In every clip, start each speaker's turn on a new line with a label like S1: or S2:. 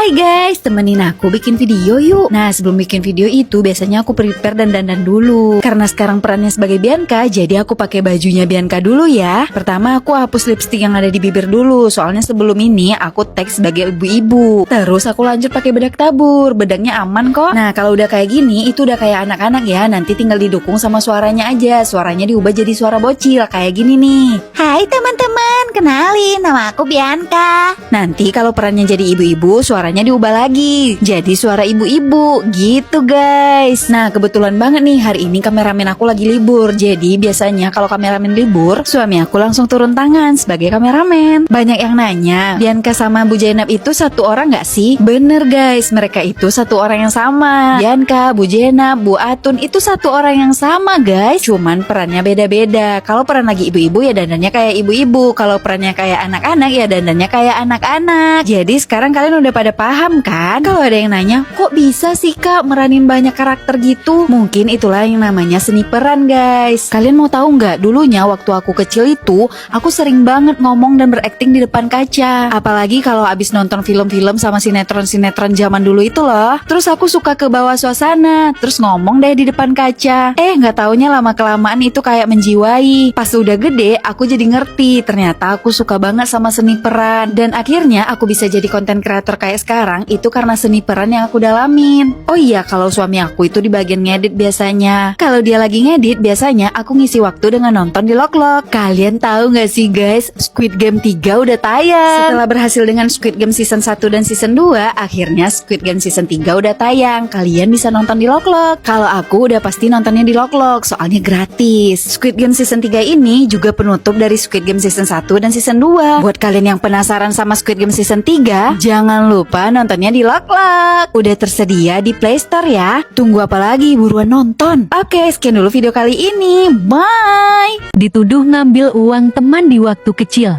S1: Hai guys, temenin aku bikin video yuk. Nah, sebelum bikin video itu biasanya aku prepare dan dandan dulu. Karena sekarang perannya sebagai Bianca, jadi aku pakai bajunya Bianca dulu ya. Pertama aku hapus lipstik yang ada di bibir dulu, soalnya sebelum ini aku tag sebagai ibu-ibu. Terus aku lanjut pakai bedak tabur, bedaknya aman kok. Nah, kalau udah kayak gini, itu udah kayak anak-anak ya. Nanti tinggal didukung sama suaranya aja. Suaranya diubah jadi suara bocil, kayak gini nih. Hai teman-teman, kenalin nama aku Bianca. Nanti kalau perannya jadi ibu-ibu, suaranya diubah lagi jadi suara ibu-ibu gitu guys. Nah kebetulan banget nih hari ini kameramen aku lagi libur. Jadi biasanya kalau kameramen libur, suami aku langsung turun tangan sebagai kameramen. Banyak yang nanya, Bianca sama Bu Jenab itu satu orang gak sih? Bener guys, mereka itu satu orang yang sama. Bianca, Bu Jenab, Bu Atun itu satu orang yang sama guys. Cuman perannya beda-beda. Kalau peran lagi ibu-ibu ya dandannya kayak ibu-ibu. Kalau perannya kayak anak-anak ya dandannya kayak anak-anak. Jadi sekarang kalian udah pada paham kan? Kalau ada yang nanya, kok bisa sih kak meranin banyak karakter gitu? Mungkin itulah yang namanya seni peran guys. Kalian mau tahu nggak? Dulunya waktu aku kecil itu, aku sering banget ngomong dan berakting di depan kaca. Apalagi kalau abis nonton film-film sama sinetron-sinetron zaman dulu itu loh. Terus aku suka ke bawah suasana, terus ngomong deh di depan kaca. Nggak taunya lama-kelamaan itu kayak menjiwai. Pas udah gede, aku jadi ngerti. Ternyata aku suka banget sama seni peran. Dan akhirnya aku bisa jadi konten kreator kayak sekarang itu karena seni peran yang aku dalamin. Oh iya, kalau suami aku itu di bagian ngedit biasanya. Kalau dia lagi ngedit, biasanya aku ngisi waktu dengan nonton di Loklok. Kalian tahu nggak sih guys, Squid Game 3 udah tayang. Setelah berhasil dengan Squid Game season 1 dan season 2, akhirnya Squid Game season 3 udah tayang. Kalian bisa nonton di Loklok. Kalau aku udah pasti nontonnya di Loklok, soalnya gratis. Squid Game season 3 ini juga penutup dari Squid Game season 1 dan season 2. Buat kalian yang penasaran sama Squid Game season 3, jangan lupa nontonnya di Loklok. Udah tersedia di Play Store ya. Tunggu apa lagi, buruan nonton. Oke, sekian dulu video kali ini. Bye.
S2: Dituduh ngambil uang teman di waktu kecil.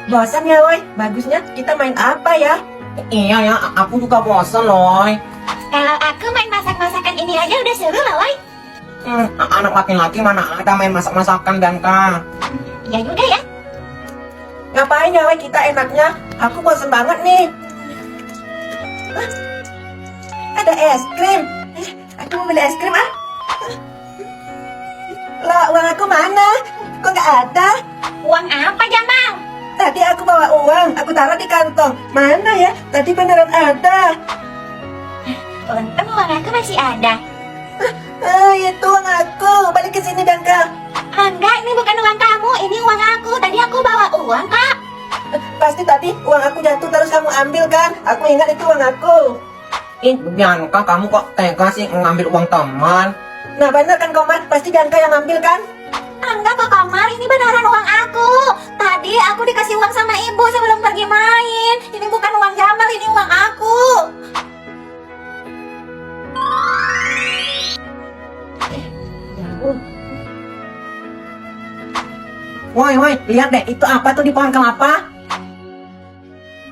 S3: Bosan ya, Woy? Bagusnya kita main apa ya?
S4: Iya ya, aku juga bosan loh.
S5: Kalau aku main masak-masakan ini aja udah seru loh, woy.
S4: Anak laki-laki mana ada main masak-masakan Bianca.
S5: Ya juga ya.
S3: Ngapain ya, Woy? Kita enaknya. Aku bosan banget nih. Hah? Ada es krim. Aku mau beli es krim ah. Lah, uang aku mana? Kok nggak ada?
S5: Uang apa, Jamal?
S3: Tadi aku bawa uang, aku taruh di kantong. Mana ya? Tadi beneran ada.
S5: Untung uang aku masih ada.
S3: Itu uang aku. Balik ke sini, Bianca.
S5: Enggak, ini bukan uang kamu, ini uang aku. Tadi aku bawa uang, Kak.
S3: Pasti tadi uang aku jatuh terus kamu ambil kan? Aku ingat itu uang aku.
S4: Bianca, kamu kok tega sih ngambil uang teman?
S3: Nah bener kan Komar? Pasti Bianca yang ambil kan?
S5: Enggak kok, Komar, ini beneran uang aku. Tadi aku dikasih uang sama ibu sebelum pergi main. Ini bukan uang Jamal, ini uang aku.
S4: Woi, lihat deh, itu apa tuh di pohon kelapa?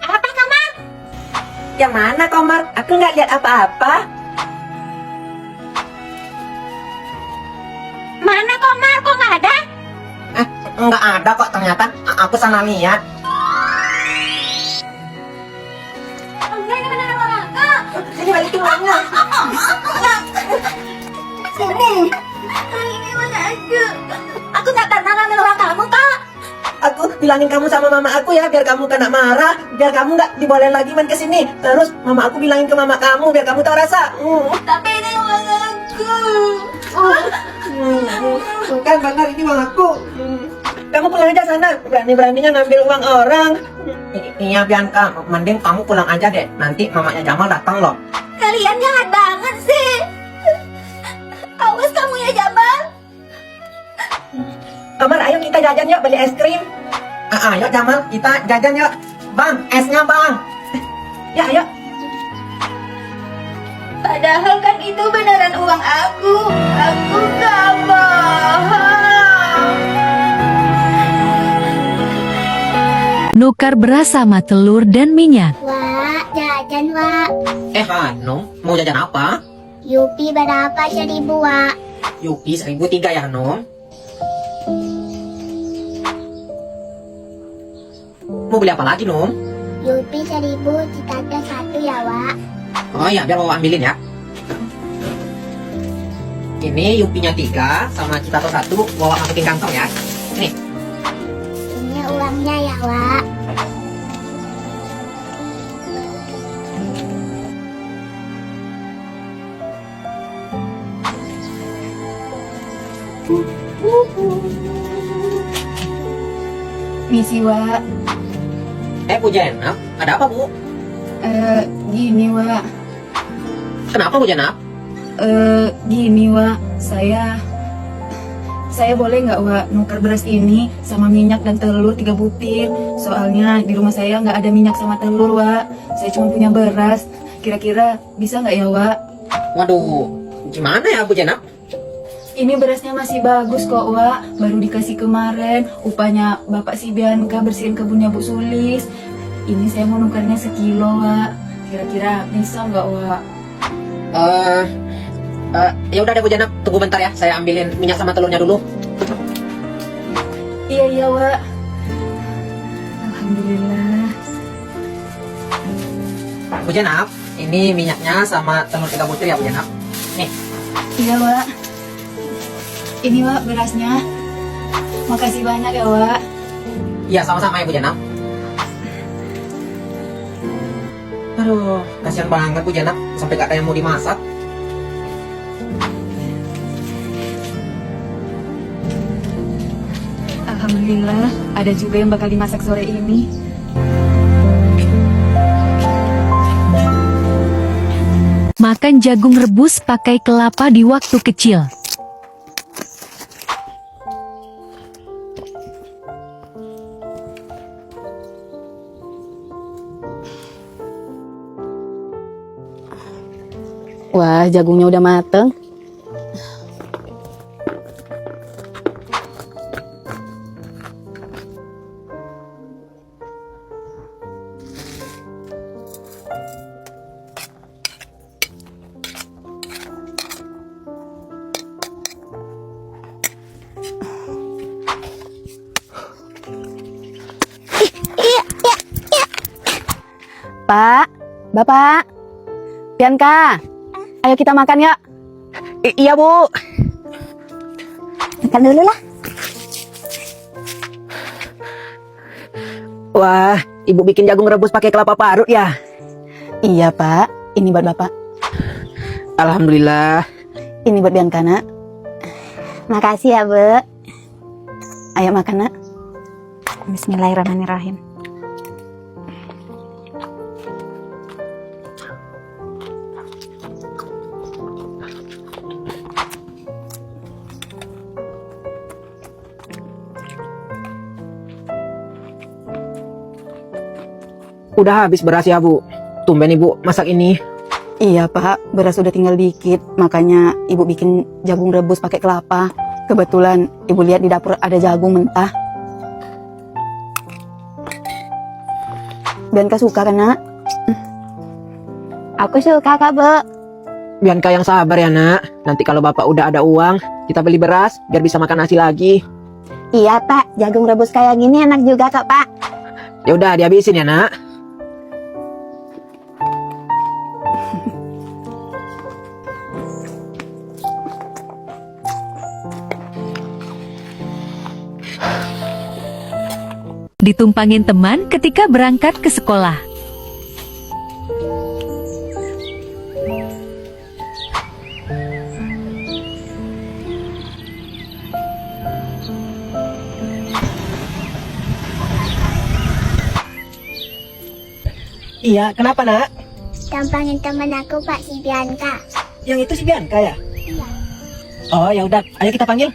S5: Apa, Komar?
S3: Yang mana Komar? Aku nggak lihat apa-apa.
S5: Mana, Komar? Kok nggak ada?
S4: Nggak ada kok, ternyata aku salah lihat.
S5: Enggak, ini beneran uang aku.
S3: Sini balikin uangnya.
S5: Sini. Ini uang aku. Aku nggak pernah ngambil uang kamu, Kak.
S3: Aku bilangin kamu sama mama aku ya, biar kamu kena marah, biar kamu nggak dibolehin lagi main kesini. Terus mama aku bilangin ke mama kamu, biar kamu tahu rasa.
S5: Tapi ini uang aku.
S3: Kan benar ini uang aku. Kamu pulang aja sana, berani-beraninya ngambil uang orang.
S4: Iya Bianca, mending kamu pulang aja deh. Nanti mamanya Jamal datang loh.
S5: Kalian jahat banget sih. Awas kamu ya, Jamal.
S3: Komar, ayo kita jajan yuk beli es krim.
S4: Ayo Jamal, kita jajan yuk. Bang, esnya bang.
S3: Ya ayo.
S5: Padahal kan itu beneran uang aku. Aku gak bohong.
S2: Nukar beras sama telur dan minyak.
S6: Wak, jajan Wak.
S4: Hanum, mau jajan apa?
S6: Yupi berapa 1.000 Wak?
S4: Yupi 1.003 ya Hanum. Mau beli apa lagi Num?
S6: Yupi 1000, Citata 1 ya, Wak.
S4: Oh iya, biar Wawa ambilin ya. Ini Yupinya 3 sama Citato 1, Wawa masukin kantong ya. Ini.
S6: Ini uangnya ya, Wak.
S1: Misi, Wak.
S4: Bu Jenap, ada apa Bu?
S1: Gini, Wak.
S4: Kenapa Bu Jenap?
S1: Gini, Wak. Saya boleh nggak, Wak, nukar beras ini sama minyak dan telur 3 butir? Soalnya di rumah saya nggak ada minyak sama telur, Wak. Saya cuma punya beras. Kira-kira bisa nggak ya, Wak?
S4: Waduh, gimana ya Bu Jenap?
S1: Ini berasnya masih bagus kok, Wak. Baru dikasih kemarin. Upahnya Bapak si Bianca bersihin kebunnya Bu Sulis. Ini saya mau nukarnya sekilo, Wak. Kira-kira bisa nggak, Wak?
S4: Ya udah deh Bu Jenap, tunggu bentar ya. Saya ambilin minyak sama telurnya dulu.
S1: Iya, Wak. Alhamdulillah.
S4: Bu Jenap, ini minyaknya sama telur 3 butir ya Bu Jenap. Nih.
S1: Iya, Wak. Ini, Wak, berasnya. Makasih banyak ya, Wak.
S4: Iya, sama-sama ya Bu Jenap. Aduh, kasihan banget Bu Jenap, sampai gak ada yang mau dimasak.
S1: Alhamdulillah, ada juga yang bakal dimasak sore ini.
S2: Makan jagung rebus pakai kelapa di waktu kecil.
S1: Wah, jagungnya udah mateng. Pak, Bapak, Bianca, ayo kita makan ya.
S4: Iya Bu.
S6: Makan dulu lah.
S4: Wah, Ibu bikin jagung rebus pakai kelapa parut ya?
S1: Iya, Pak. Ini buat Bapak.
S4: Alhamdulillah.
S1: Ini buat Bianca, Nak.
S6: Makasih ya, Bu.
S1: Ayo makan, Nak.
S5: Bismillahirrahmanirrahim.
S4: Udah habis beras ya Bu? Tumben Ibu masak ini.
S1: Iya, Pak. Beras udah tinggal dikit. Makanya Ibu bikin jagung rebus pakai kelapa. Kebetulan Ibu lihat di dapur ada jagung mentah. Bianca suka kan, Nak?
S6: Aku suka, Kak, Bu.
S4: Bianca yang sabar ya Nak. Nanti kalau Bapak udah ada uang, kita beli beras biar bisa makan nasi lagi.
S6: Iya, Pak. Jagung rebus kayak gini enak juga kok, Pak.
S4: Ya udah dihabisin ya Nak.
S2: Ditumpangin teman ketika berangkat ke sekolah.
S3: Iya, kenapa Nak?
S6: Tampangin teman aku, Pak, si Bianca.
S3: Yang itu si Bianca ya?
S6: Iya.
S3: Oh ya udah, ayo kita panggil.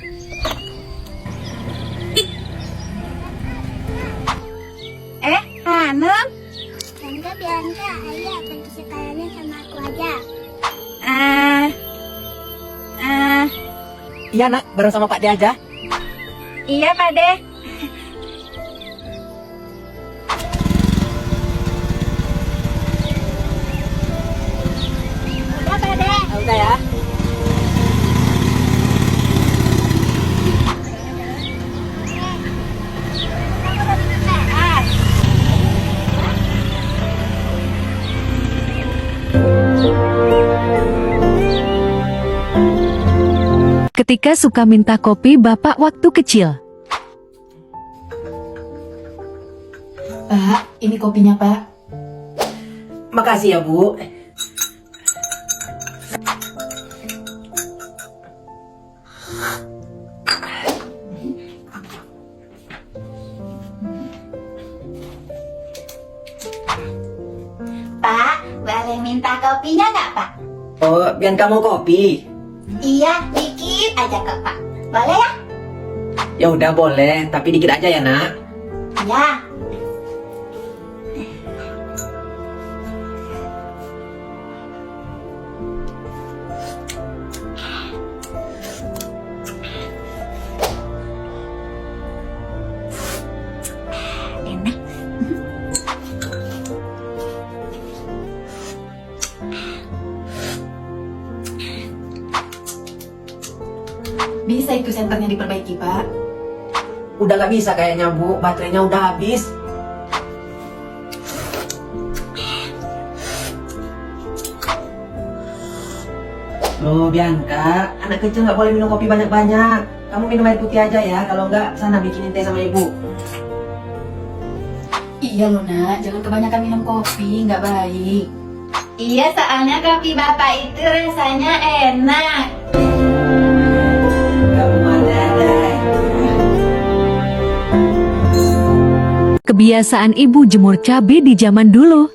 S5: Hanum,
S6: Bianca, ayo bantu sekolahnya sama aku aja.
S3: Iya Nak, bareng sama Pak De aja.
S5: iya Pak De.
S6: Udah, Pak De.
S3: Udah ya.
S2: Ketika suka minta kopi bapak waktu kecil.
S1: Pak, ini kopinya Pak.
S4: Makasih ya, Bu.
S5: Pak, boleh minta kopinya nggak, Pak?
S4: Oh, Bianca mau kopi?
S5: Iya, dikit aja kok, Pak. Boleh ya?
S4: Ya udah boleh, tapi dikit aja ya, Nak.
S5: Ya. Enak.
S1: Bisa itu senternya diperbaiki Pak.
S4: Udah nggak bisa kayaknya, Bu. Baterainya udah habis. Loh, Bianca, anak kecil nggak boleh minum kopi banyak-banyak. Kamu minum air putih aja ya, kalau nggak sana bikinin teh sama ibu.
S1: Iya loh nak, jangan kebanyakan minum kopi, nggak baik.
S5: Iya, soalnya kopi Bapak itu rasanya enak.
S4: Kamu mana deh?
S2: Kebiasaan ibu jemur cabai di zaman dulu.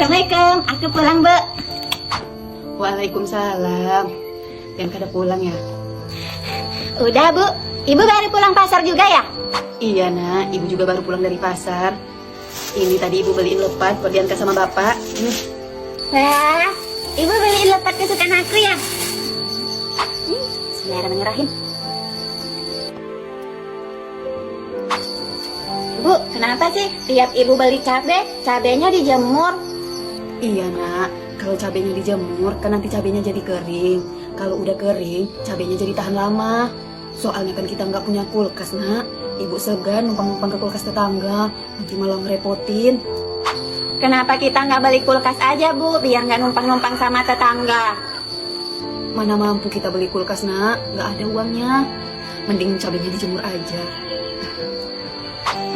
S5: Assalamualaikum, aku pulang, Bu.
S1: Waalaikumsalam. Bianca udah pulang ya?
S5: Udah, Bu. Ibu baru pulang pasar juga ya?
S1: Iya nak, ibu juga baru pulang dari pasar. Ini tadi ibu beliin lepat buat Bianca sama bapak.
S5: Wah, Ibu beliin lepat kesukaan aku ya? Bismillahirrahmanirrahim. Bu, kenapa sih tiap Ibu beli cabenya dijemur?
S1: Iya nak, kalau cabenya dijemur kan nanti cabenya jadi kering. Kalau udah kering, cabenya jadi tahan lama. Soalnya kan kita nggak punya kulkas nak. Ibu segan numpang-numpang ke kulkas tetangga, nanti malah ngerepotin.
S5: Kenapa kita nggak beli kulkas aja, Bu? Biar nggak numpang-numpang sama tetangga.
S1: Mana mampu kita beli kulkas nak, nggak ada uangnya. Mending cabenya dijemur aja.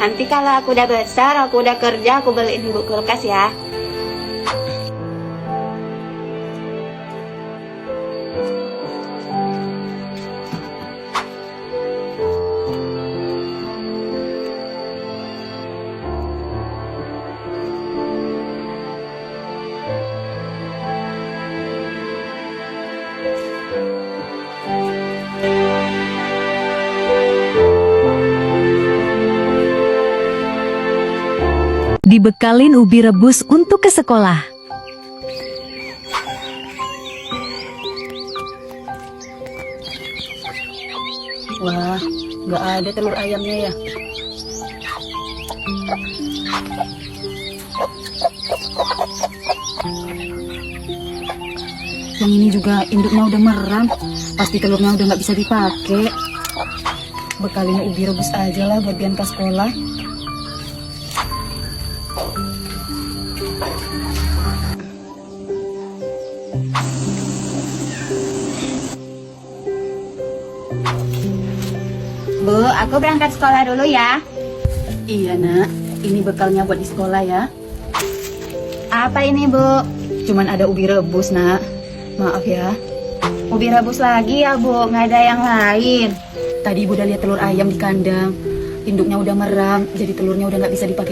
S5: Nanti kalau aku udah besar, aku udah kerja, aku beliin Ibu kulkas ya.
S2: Dibekalin ubi rebus untuk ke sekolah.
S1: Wah, nggak ada telur ayamnya ya. Yang ini juga induknya udah meram, pasti telurnya udah nggak bisa dipakai. Bekalin ubi rebus aja lah buat Bianca sekolah.
S5: Bu, aku berangkat sekolah dulu ya.
S1: Iya nak, ini bekalnya buat di sekolah ya.
S5: Apa ini, Bu?
S1: Cuman ada ubi rebus nak, maaf ya.
S5: Ubi rebus lagi ya, Bu? Nggak ada yang lain?
S1: Tadi ibu udah lihat telur ayam di kandang, induknya udah meram, jadi telurnya udah nggak bisa dipakai lagi.